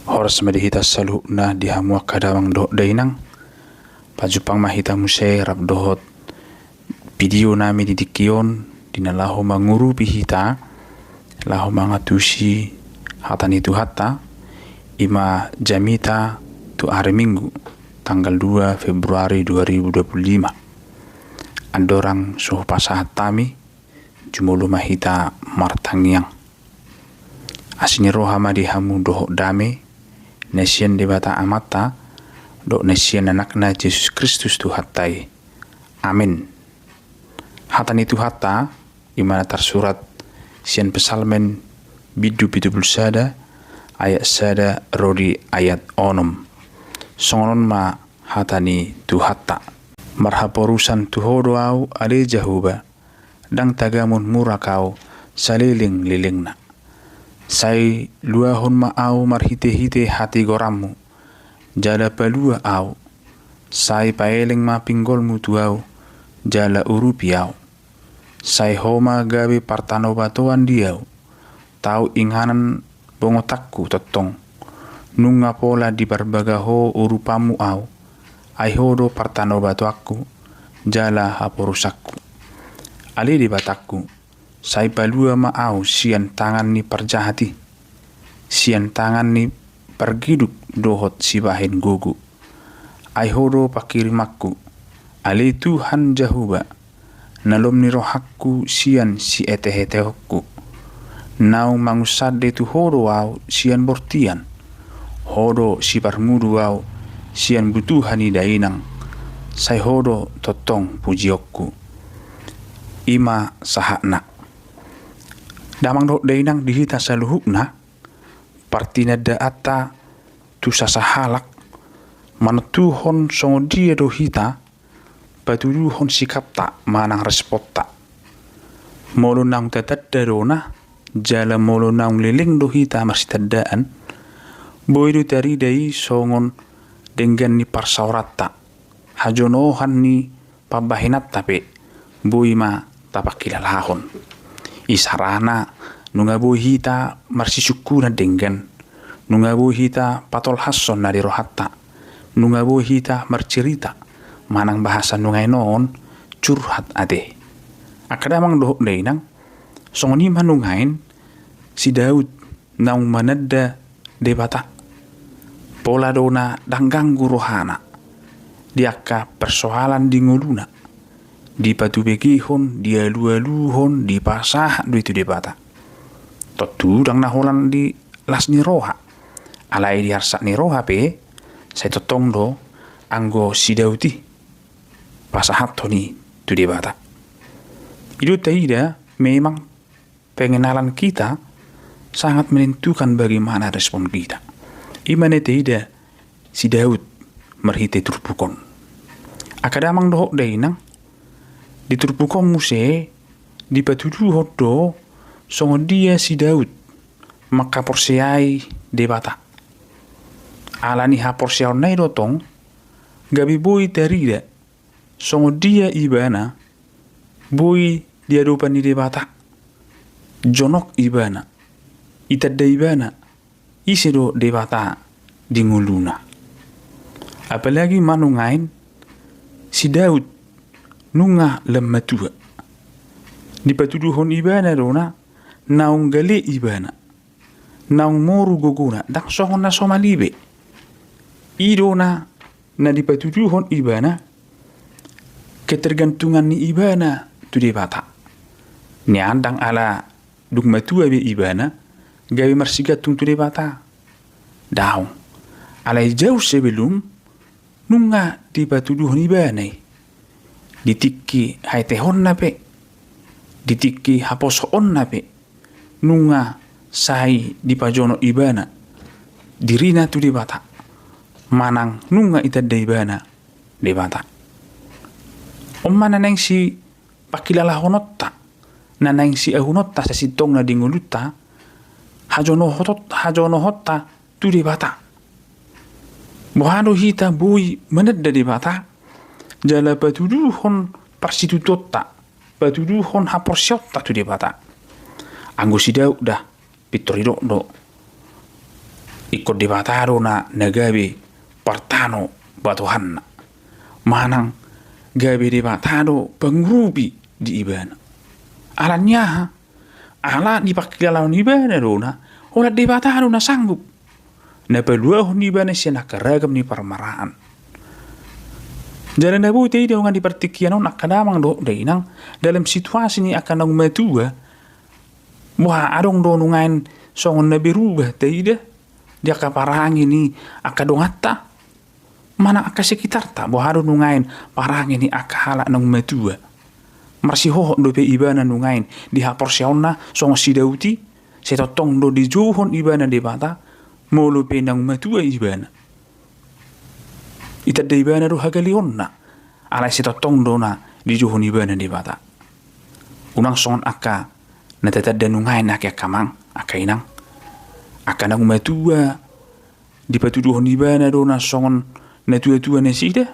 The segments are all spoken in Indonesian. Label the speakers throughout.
Speaker 1: Horas medihita salu na dihamua kadawang do dainang pajupang mahita muse rap dohot video nami didikion dinalahu manguru pihita lahu mangatusi hatani tu hatta ima jamita tu hari Minggu tanggal 2 Februari 2025 andorang suhu pasahat tami jumulu mahita martangiang asini rohama dihamu dohot dame nesian debata amata do nesian anakna Yesus Kristus tu hatai. Amin. Hatani tu hatta imana tersurat sian pesalmen bidu sada ayat sada rodi ayat onom. Songonon ma hatani tu hatta. Marhaporusan tu hodo au ale jahuba dang tagamun murakau saliling lilingna. Sai luahon ma au marhite-hite hati goramu jala palua au sai paeleng ma pinggolmu tu au jala urupi au sai homa gawe partano batuan diau tau inganan bongotakku totong nunga pola di barbagaho urupamu au ai hodo partano batu aku jala haporusakku ali di batakku sai palua ma au sian tangan ni perjahati sian tangan ni pergiduk dohot sibahin gugu ai hodo pakirimakku ali Tuhan jahuba nalom ni rohakku sian si etehehokku nau mangusade tu hodo au sian bortian hodo si parmudu au sian butuhani dainang sai hodo totong pujiokku ima sahakna damang do dainang dihita saluhukna partina daata tu sasahalak manatuhon songo dia do hita patuduhon sikapta manang respota molo nang tataddarona jala molo nang liling do hita marsitadaan boidu tari dai songon dengan ni parsaurata hajonohan ni pabahinat tapi boima tapakilalahon isarana nunga hita marsisukuna dengan nunga hita patol hasson na rohatta nunga hita marcerita manang bahasa nungai non curhat ade akadamang dohok dainang songoni manungain si Daud naung manadda debata pola dona dangganggu rohana diaka persoalan di ngoluna di patu begihon dia lualuhon di pasah du itu debata totu dang naholan di las ni roha alai di harsak ni roha pe saya totong do anggo si Dauti pasahat toni tu debata itu taida memang pengenalan kita sangat menentukan bagaimana respon kita imane taida si Daud merhite turbukon akadamang dohok dainang di turbukon muse di patudu hodo songo dia si Daud maka porsiai debata alani ha porsiau nai dotong gabi boy terida songo dia ibana boy dia rupa ni debata jonok ibana itadda ibana isedo debata di nguluna apalagi manungain si Daud nunga lemmatua di patuduhon ibana rona naung gale ibana naung moru goguna dak sohon na somalibe idona na di patuduhon ibana ketergantungan ni ibana tu debata ni andang ala dugmatua be ibana gawe marsigatung tu debata daung alai jauh sebelum nunga di patuduhon ibana ditikki haitehon nape ditikki haposoon nape nunga sai di pajono ibana dirina tu debata manang nunga itadda ibana debata omma nanang si pakilala honotta nanang si ahunotta sa sitong na dinguluta hajono hotta tu debata bohado hita boy manadda debata jala patuduhon parsitutotta patuduhon haporsiotta tu debata anggo si Daud dah pitorido do ikut debatado na nagabe partano batuhanna manang gabe debatado pengrubi di ibana alanya ala di pakilawan ibana dona ola debatado na sanggup na pelua ni ibana siya nakaragam ni parmaraan jalan dabu tei dia ngan di pertikian nak kadamang do dainang dalam situasi ni akan nang matua wah adong do nungain songon na berubah tei dia kaparang ini akadong hatta mana aka sekitar tak boharo nungain parang ini aka halak nang matua marsiho do pe ibana nungain di hapor siauna song si dauti setotong do di johon ibana de bata molo pe nang matua ibana ita de ibana do hagalionna ala setotong do na di johon ibana de bata unang songon aka natatad nungain aka kamang aka inang aka nang matua di patuduhon ibana do na songon na tua-tua na sida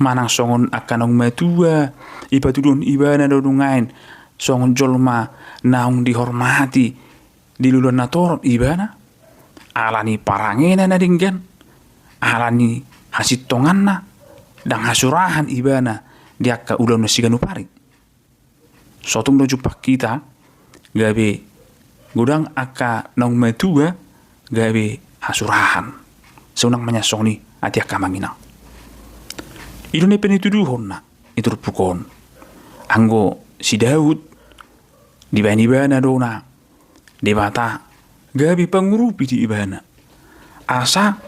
Speaker 1: manang songon aka nang matua ipatuduhon ibana do nungain songon jolma naung dihormati di luluan natorot ibana alani parangena na dinggan alani hasitongan na dang hasurahan ibana di aka ulam na siganu pari sotung do jupak kita gabe gudang aka nang matua gabe hasurahan seunang menyasong ni ati aka manginang itu ne penituduhon na itu pukon anggo si Daud di bani-bana dona debata gabi pengurupi di ibana asa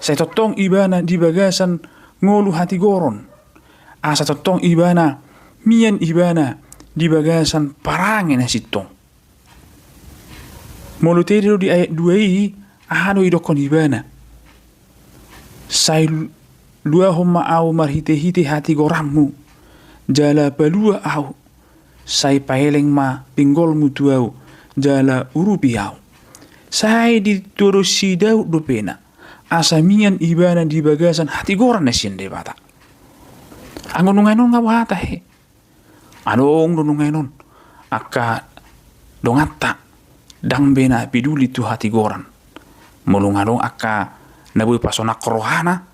Speaker 1: saya totong ibana di bagasan ngolu hati goron asa totong ibana mian ibana di bagasan parangin sitong mulu tedi di ayat 2 ahado idokon ibana sai lua homma au marhite-hite hati gorammu jala balua au sai paeleng ma pinggolmu tuau jala urupi au sai ditoro si Daud dopena asamian ibana di bagasan hati goran nasian debata anggon nungainon ngawata he anong nungainon aka dongata dang bena peduli tu hati goran mulungadong aka nabu pasona krohana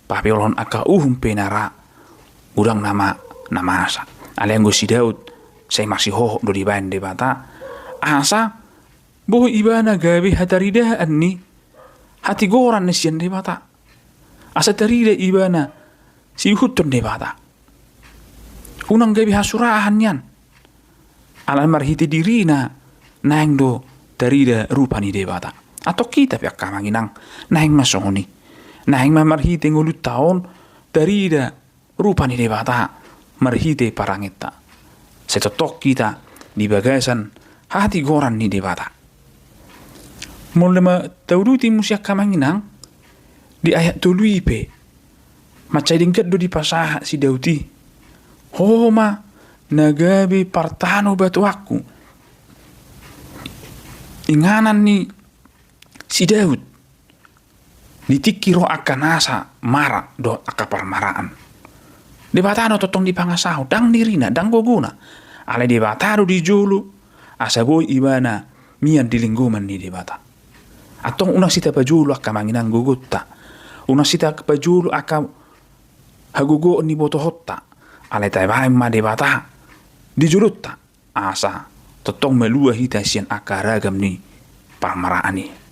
Speaker 1: papelon aka penara udang nama asa alenggo si Daud saya masih ho do di bahan debata asa boh ibana gawe hataridaan ni hati goran nesian debata asa tarida ibana si hutun debata unang gawe hasurahan yan alam marhiti dirina nang do tarida rupani debata atau kita pihak kamanginang nang masoni nang marhiti ngulut tahun tarida rupani debata marhiti parangita setotok kita di bagasan hati goran ni debata mulai tauduti musyak kamanginang di ayat tului pe macai dingkat do di pasah si Dauti homa nagabe partano batu aku inganan ni si Daud ditikiro akan asa marah do akapar maraan debatano totong di pangasau dang dirina dang goguna ale debatado di julu asa boy ibana mian di lingkungan ni debata atong una sita pajulu aka manginang gugutta una sita pajulu aka hagugo ni boto hotta ale taibay ma debata di julutta asa totong melua hita sian aka ragam ni parmaraani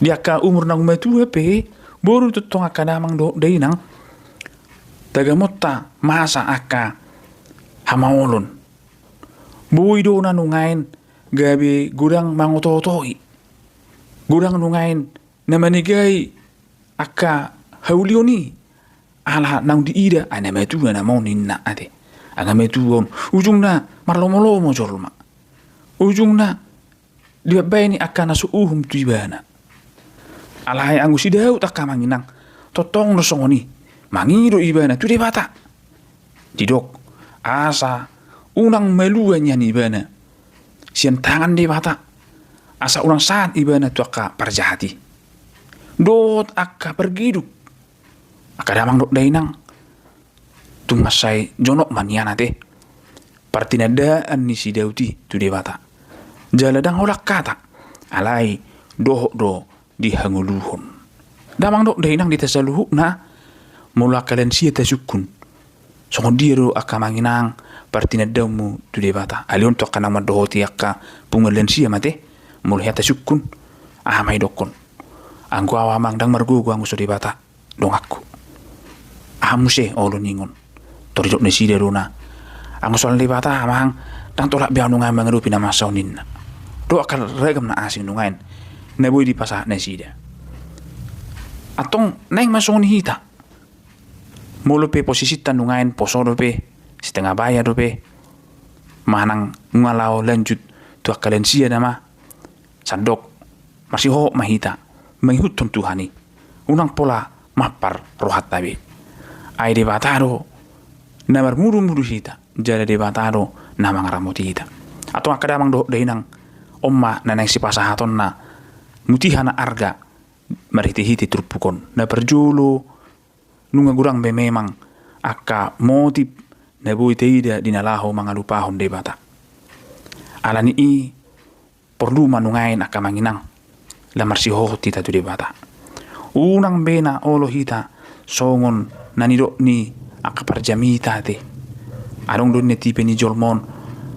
Speaker 1: dia ka umur nang metu pe boru totong aka damang do dainang tagamotta masa aka hamaolon boy do na nungain gabi gudang mangototoi gudang nungain namanigai aka haulioni ala nang diida ana metu na mau ninna ate aga metu on ujungna marlomo-lomo jolma ujungna dia bayani akan nasu tuibana alai anggu si Daud aka manginang totong no songoni mangido ibana tu debata didok asa unang meluanya ni ibana sian tangan debata asa unang saat ibana tu aka parjahati dot aka pergiduk aka damang dok dainang tu masai jonok maniana te partinadaan ni si Dauti tu debata jaladang holak kata alai doh do dihanguluhon. Damang dok dainang ditasaluhu na mula kalian sia tasukun. Songo diro aka manginang partina damu tu debata. Alion to kana madohoti aka pungalen sia mate mula hata sukun mai dokon. Angku awamang dang margugu angku so debata dong aku. Muse olo ningon. Tori dok nesi deruna. Angku soal debata amang dang tolak biang nungai mengerupi nama saunin. Do akan regam na asing nungain. Nebui di pasah nesi dia. Atong neng masong ni hita. Mulu pe posisi tanungain poso dope setengah bayar dope manang ngalau lanjut tu kalian sia nama sandok masih ho mahita menghutun Tuhani unang pola mapar rohat tabi ai de bataro namar muru hita jada de bataro nama ngaramoti hita atau akadamang do dainang omma nanang si pasahaton na mutihana arga mariti hiti turpukon na perjulu nunga gurang be memang aka motif na bui teida dinalaho mga lupahon debata. Alani i perlu manungain aka manginang lamar si ho tita tu debata. Unang bena olo hita songon nanidok ni aka parjamita te. Arong don ne tipe ni jolmon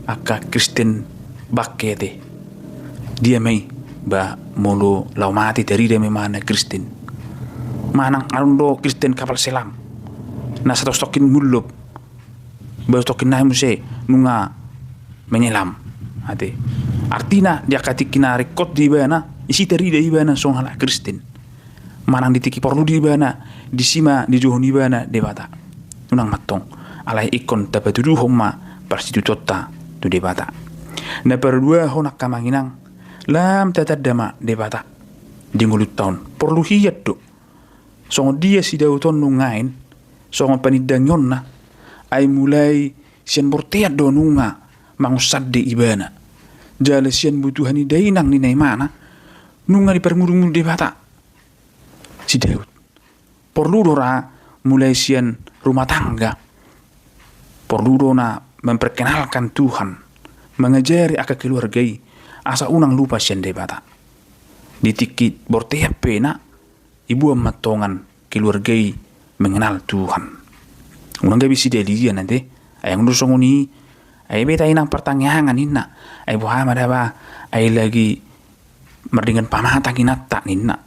Speaker 1: aka Kristen bakke te. Dia mei ba molo laumati teride memana Kristen. Manang arundo Kristen kapal selam na satu stokin mulub baru stokin naik muse nunga menyelam ate artina dia katikina rekod di bana isi teri di bana song hala Kristen manang ditiki perlu di bana disima di johon di bana debata nunang matong alai ikon tapatudu homma parstitutotta tu debata na perdua honak kamanginang lam tatadama debata di ngulut tahun perlu hiyat do songo dia si dauton nungain songo panidangyon na ay mulai sian borteat do nunga mangusad de ibana jale sian butuhani dainang ni naimana nunga di permurung de bata si Daud perlu dora mulai sian rumah tangga perlu dona memperkenalkan Tuhan mengajari aka keluargai asa unang lupa sian de bata ditikit borteat pena ibu matongan keluargai mengenal Tuhan. Unang gabi si dia nanti ayang dusong uni ay beta inang pertanyaan inna ay buha madaba ay lagi merdingan pamatang inatta ninna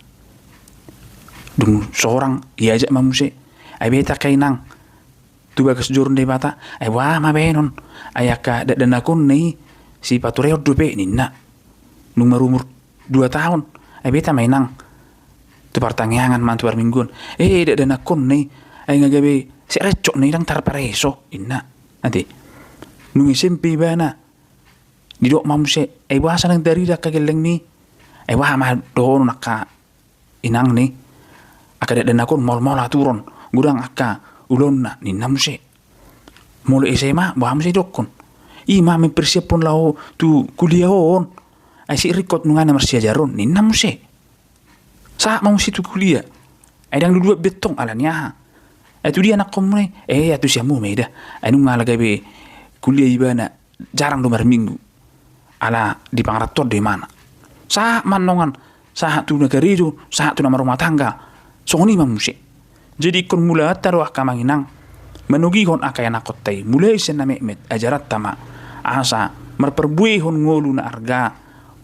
Speaker 1: dung seorang iajak mamuse ay beta kainang tu bagas jurun de bata ay buha mabenon ayaka dan akun ni si patureo dope ninna nung marumur 2 tahun ay beta mainang tu pertanyaan mantu mingguan dan akun nih ay ngagabe si recok nih dang tarpareso inna nanti nung SMP bana di dok mamuse ay bahasa nang dari dak kageleng ni ay wah ma doon naka inang ni aka dan akun mol turun gudang aka ulon na ni namuse mulu SMA bah muse dokon ima mempersiapon lau tu kuliah on ay si rikot nungan marsia jaron ni namuse sa mau situ kuliah adang dua betong alanya itu dia anak komune itu siamu meda anu ngalaga be kuliah ibana jarang do minggu ala di pangarator de mana sa manongan sa tu negara itu sa tu nama rumah tangga songoni mamuse jadi kon mula taruh kamanginang menugi hon akaya nakotai mulai sen met ajarat tama asa merperbuihon ngolu na arga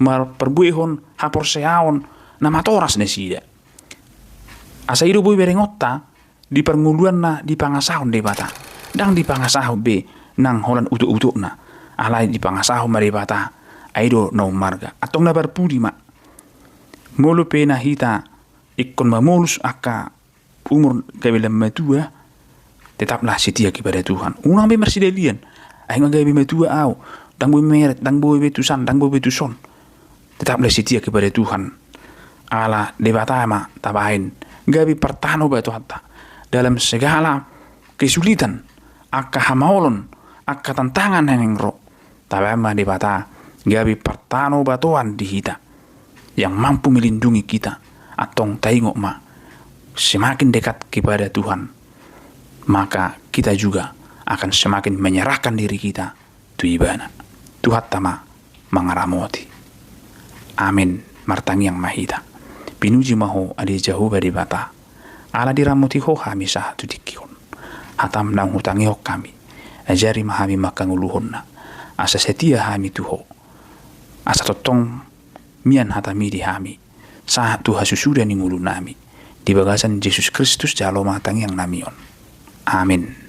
Speaker 1: merperbuihon hapor seaon nama toras nesida asa iru boy berengotta di pernguluan na di pangasahon de bata dang di pangasahon be nang holan utuk na alai di pangasahon mare bata aido no marga atong na barpudi ma mulu pena hita ikon mamulus aka umur kabilang matua tetaplah setia kepada Tuhan unang be mersidelian ay ngagabi matua au dang boy meret dang boy betusan dang boy betuson tetaplah setia kepada Tuhan ala debata ma tabahin gabi pertano batu hatta dalam segala kesulitan aka hamaolon aka tantangan yang ro tabama debata gabi pertano batuan di hita yang mampu melindungi kita atong taingok ma semakin dekat kepada Tuhan maka kita juga akan semakin menyerahkan diri kita tu ibana Tuhan tama mangaramoti amin martang yang mahita Pinuji maho adi jauh bari bata. Ala diramuti ho kami sah tu dikion. Hatam nang hutangi ho kami. Ajari mahami makanguluhon na. Asa setia hami tuho. Asa totong mian hatami di hami. Sah tu hasusuda ni ngulu nami. Di bagasan Yesus Kristus jalo matang yang namion. Amin.